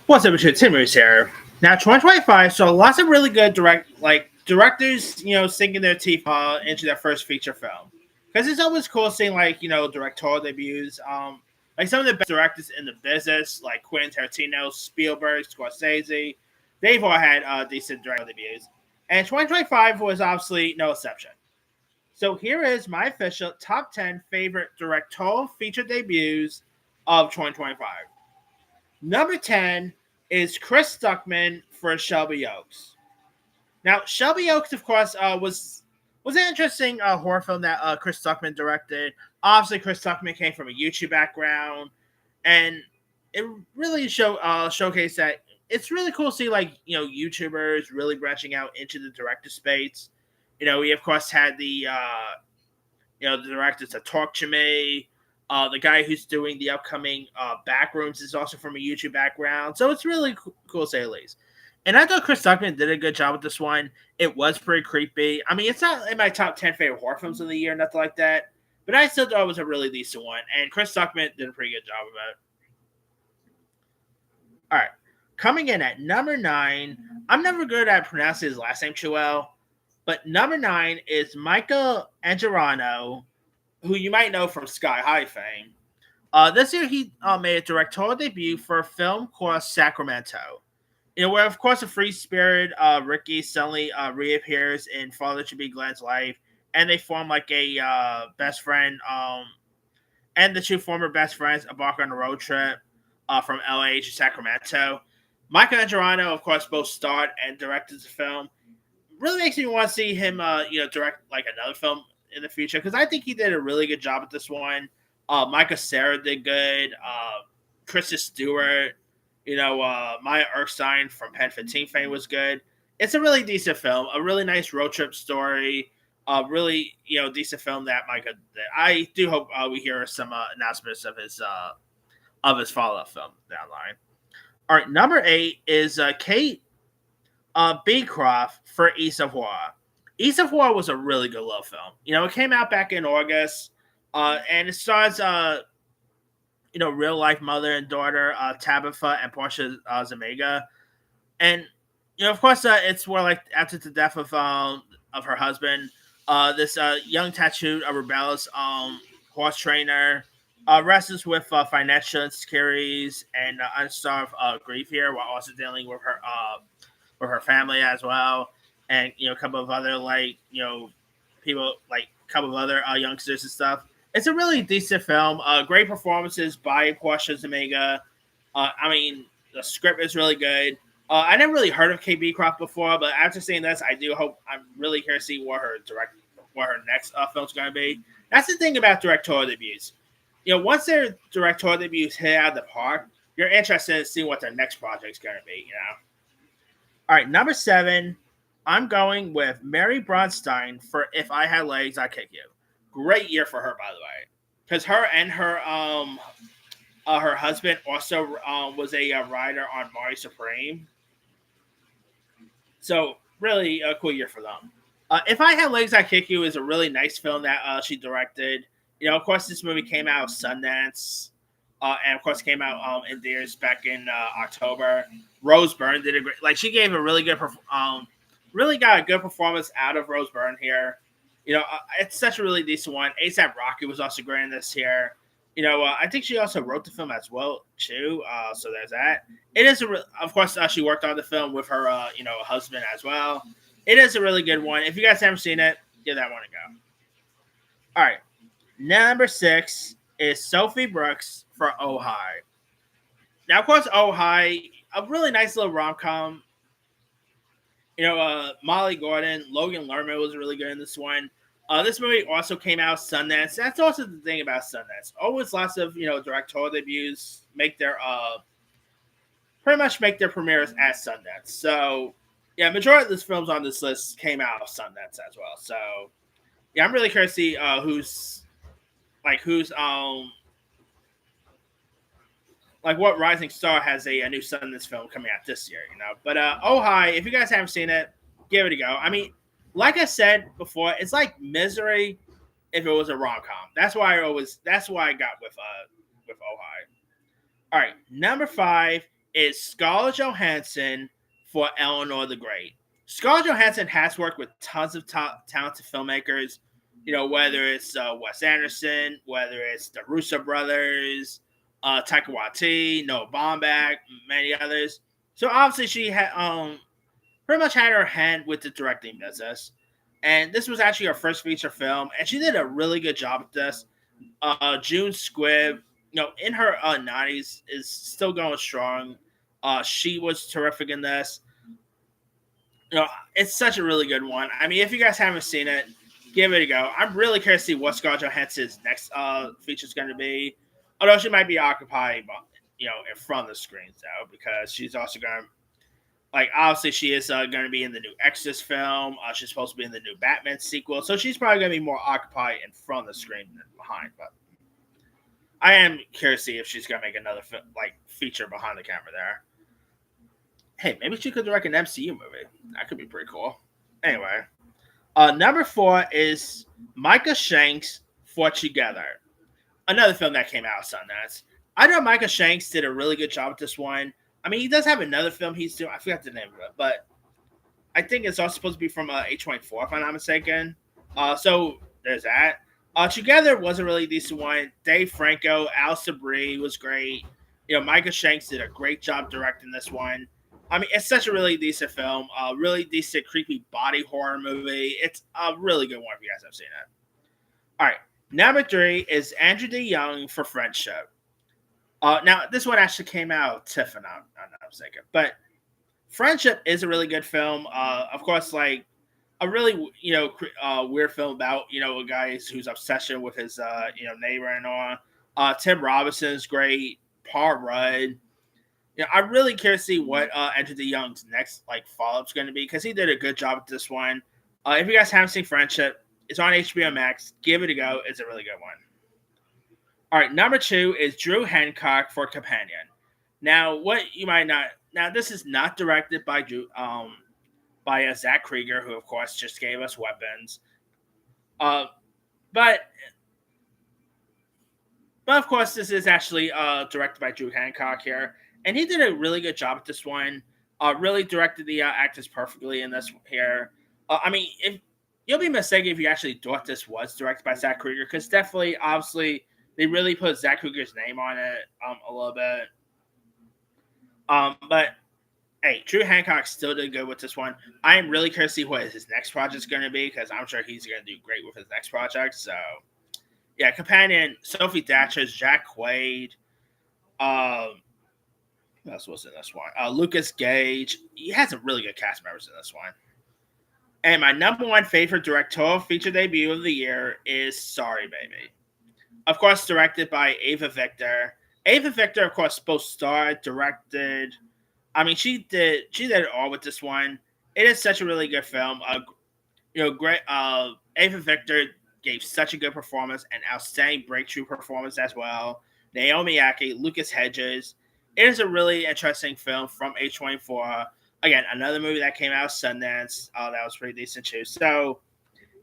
What's up, Richard? Tim Moose here. Now, 2025 saw lots of really good directors, sinking their teeth into their first feature film. Because it's always cool seeing directorial debuts. Like some of the best directors in the business, like Quentin Tarantino, Spielberg, Scorsese, they've all had decent directorial debuts, and 2025 was obviously no exception. So here is my official top 10 favorite directorial feature debuts of 2025. Number 10 is Chris Stuckman for Shelby Oaks. Now, Shelby Oaks, of course, was an interesting horror film that Chris Stuckman directed. Obviously, Chris Stuckman came from a YouTube background, and it really showcased that it's really cool to see YouTubers really branching out into the director space. We of course had the director to Talk to Me. The guy who's doing the upcoming Backrooms is also from a YouTube background, so it's really cool to say the least. And I thought Chris Tuckman did a good job with this one. It was pretty creepy. I mean, it's not in my top 10 favorite horror films of the year, nothing like that, but I still thought it was a really decent one, and Chris Tuckman did a pretty good job of it. All right, coming in at number 9, I'm never good at pronouncing his last name too well, but number 9 is Michael Angelano, who you might know from Sky High fame. This year, he made a directorial debut for a film called Sacramento. Where of course a free spirit Ricky suddenly reappears in Father to Be Glenn's life, and they form like a best friend. And the two former best friends embark on a road trip from LA to Sacramento. Michael Angelano, of course, both starred and directed the film. Really makes me want to see him, direct like another film in the future, because I think he did a really good job with this one. Micah Cera did good. Kristen Stewart, Maya Erskine from Pen 15 fame was good. It's a really decent film, a really nice road trip story, a really decent film that Micah did. I do hope we hear some announcements of his follow up film down the line. All right, number 8 is Kate Beecroft for East of War. East of War was a really good love film. It came out back in August, and it stars real life mother and daughter Tabitha and Portia Zemega, and of course it's where like after the death of her husband, this young tattooed rebellious horse trainer wrestles with financial insecurities and unsolved grief here, while also dealing with her family as well, and a couple of other people, like a couple of other youngsters and stuff. It's a really decent film. Great performances by Portia Zemega. I mean, the script is really good. I never really heard of Kate Beecroft before, but after seeing this, I do hope I'm really here to see what her next film's going to be. That's the thing about directorial debuts. Once their directorial debuts hit out of the park, you're interested in seeing what their next project's going to be. All right, number 7, I'm going with Mary Bronstein for If I Had Legs, I'd Kick You. Great year for her, by the way, because her and her husband also was a writer on Mari Supreme. So really a cool year for them. If I Had Legs, I'd Kick You is a really nice film that she directed. Of course, this movie came out of Sundance, and of course came out in theaters back in October. Rose Byrne did a great, she gave a really good, really got a good performance out of Rose Byrne here. It's such a really decent one. A$AP Rocky was also great in this here. I think she also wrote the film as well too. So there's that. It is of course she worked on the film with her husband as well. It is a really good one. If you guys haven't seen it, give that one a go. All right, number 6 is Sophie Brooks for Oh Hi. Now of course Oh Hi, a really nice little rom-com. Molly Gordon, Logan Lerman was really good in this one. This movie also came out Sundance. That's also the thing about Sundance. Always lots of directorial debuts pretty much make their premieres at Sundance. So yeah, majority of the films on this list came out of Sundance as well. So yeah, I'm really curious to see who's what rising star has a new Sundance film coming out this year, But Oh Hi, if you guys haven't seen it, give it a go. I mean, like I said before, it's like Misery if it was a rom-com. That's why I got with Oh Hi. All right, number 5 is Scarlett Johansson for Eleanor the Great. Scarlett Johansson has worked with tons of talented filmmakers, whether it's Wes Anderson, whether it's the Russo brothers, Taika Waititi, Noah Baumbach, many others. So obviously she had pretty much had her hand with the directing business. And this was actually her first feature film, and she did a really good job with this. June Squibb, in her 90s, is still going strong. She was terrific in this. It's such a really good one. I mean, if you guys haven't seen it, give it a go. I'm really curious to see what Scarlett Johansson's next feature is going to be. Although she might be occupied, in front of the screens though, because she's also going to, obviously she is going to be in the new Exorcist film. She's supposed to be in the new Batman sequel, so she's probably going to be more occupied in front of the screen than behind. But I am curious to see if she's going to make another feature behind the camera there. Hey, maybe she could direct an MCU movie. That could be pretty cool. Anyway, number 4 is Micah Shanks for Together, another film that came out of Sundance. I know Micah Shanks did a really good job with this one. I mean, he does have another film he's doing. I forgot the name of it, but I think it's also supposed to be from A24, if I'm not mistaken. So there's that. Together was a really decent one. Dave Franco, Alistair Brie was great. Micah Shanks did a great job directing this one. I mean, it's such a really decent film. Really decent, creepy body horror movie. It's a really good one if you guys have seen it. All right. Number 3 is Andrew D. Young for Friendship. Now, this one actually came out TIFF, I'm not mistaken. But Friendship is a really good film. Of course, a really, weird film about, a guy whose obsession with his, neighbor and all. Tim Robinson's great. Paul Rudd. I'm really curious to see what Andrew D. Young's next, follow-up's going to be, because he did a good job with this one. If you guys haven't seen Friendship, it's on HBO Max. Give it a go. It's a really good one. All right, number 2 is Drew Hancock for Companion. Now, what you might not... Now, this is not directed by Zach Krieger, who, of course, just gave us Weapons. But of course, this is actually directed by Drew Hancock here. And he did a really good job with this one. Really directed the actors perfectly in this here. I mean, if you'll be mistaken if you actually thought this was directed by Zach Krieger, because definitely, obviously, they really put Zach Krieger's name on it a little bit. But hey, Drew Hancock still did good with this one. I am really curious to see what his next project is going to be, because I'm sure he's going to do great with his next project. So, yeah, Companion, Sophie Thatcher, Jack Quaid, who else was in this one? Lucas Gage. He has some really good cast members in this one. And my number 1 favorite directorial feature debut of the year is Sorry Baby. Of course, directed by Ava Victor. Ava Victor, of course, both starred, directed. I mean, she did it all with this one. It is such a really good film. Great. Ava Victor gave such a good performance, an outstanding breakthrough performance as well. Naomi Ackie, Lucas Hedges. It is a really interesting film from A24. Again, another movie that came out of Sundance. That was pretty decent too. So,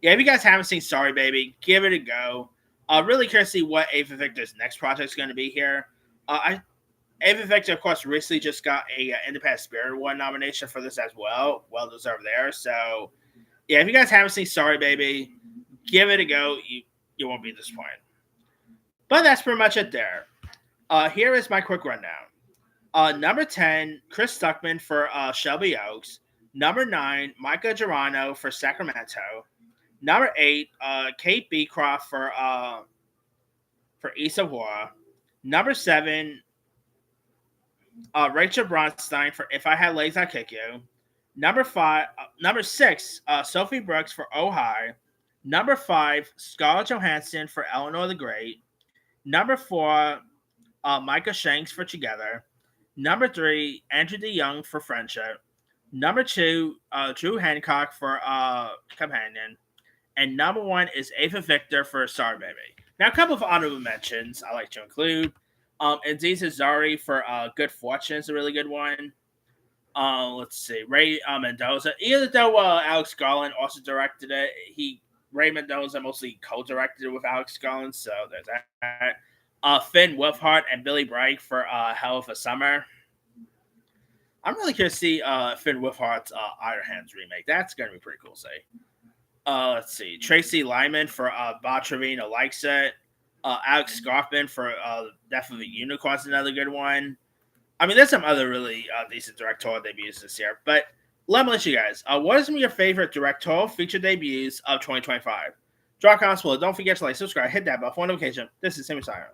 yeah, if you guys haven't seen Sorry Baby, give it a go. Really curious to see what Ava Victor's next project is going to be here. Ava Victor, of course, recently just got a Independent Spirit Award nomination for this as well. Well deserved there. So, yeah, if you guys haven't seen Sorry Baby, give it a go. You won't be disappointed. But that's pretty much it there. Here is my quick rundown. Number 10, Chris Stuckman for Shelby Oaks. Number 9, Micah Girano for Sacramento. Number 8, Kate Beecroft for Issa War. Number 7, Rachel Bronstein for If I Had Legs, I'd Kick You. Number 6, Sophie Brooks for Oh Hi. Number 5, Scarlett Johansson for Eleanor the Great. Number 4, Micah Shanks for Together. Number 3, Andrew D. Young for Friendship. Number 2, Drew Hancock for Companion. And number 1 is Ava Victor for Sorry Baby. Now, a couple of honorable mentions I like to include. Aziz Ansari for Good Fortune is a really good one. Let's see. Ray Mendoza. Even though Alex Garland also directed it, Ray Mendoza mostly co-directed it with Alex Garland, so there's that. Finn Wolfhard and Billy Bragg for Hell of a Summer. I'm really curious to see Finn Wolfhard's Iron Hands remake. That's gonna be pretty cool. Say, let's see, Tracy Lyman for Bob Trevino likes it. Alex Scarfman for Death of a Unicorn is another good one. I mean, there's some other really decent directorial debuts this year. But let me let you guys. What is some of your favorite directorial feature debuts of 2025? Draw comments below. Don't forget to like, subscribe, hit that bell for notification. This is Sammy Sire.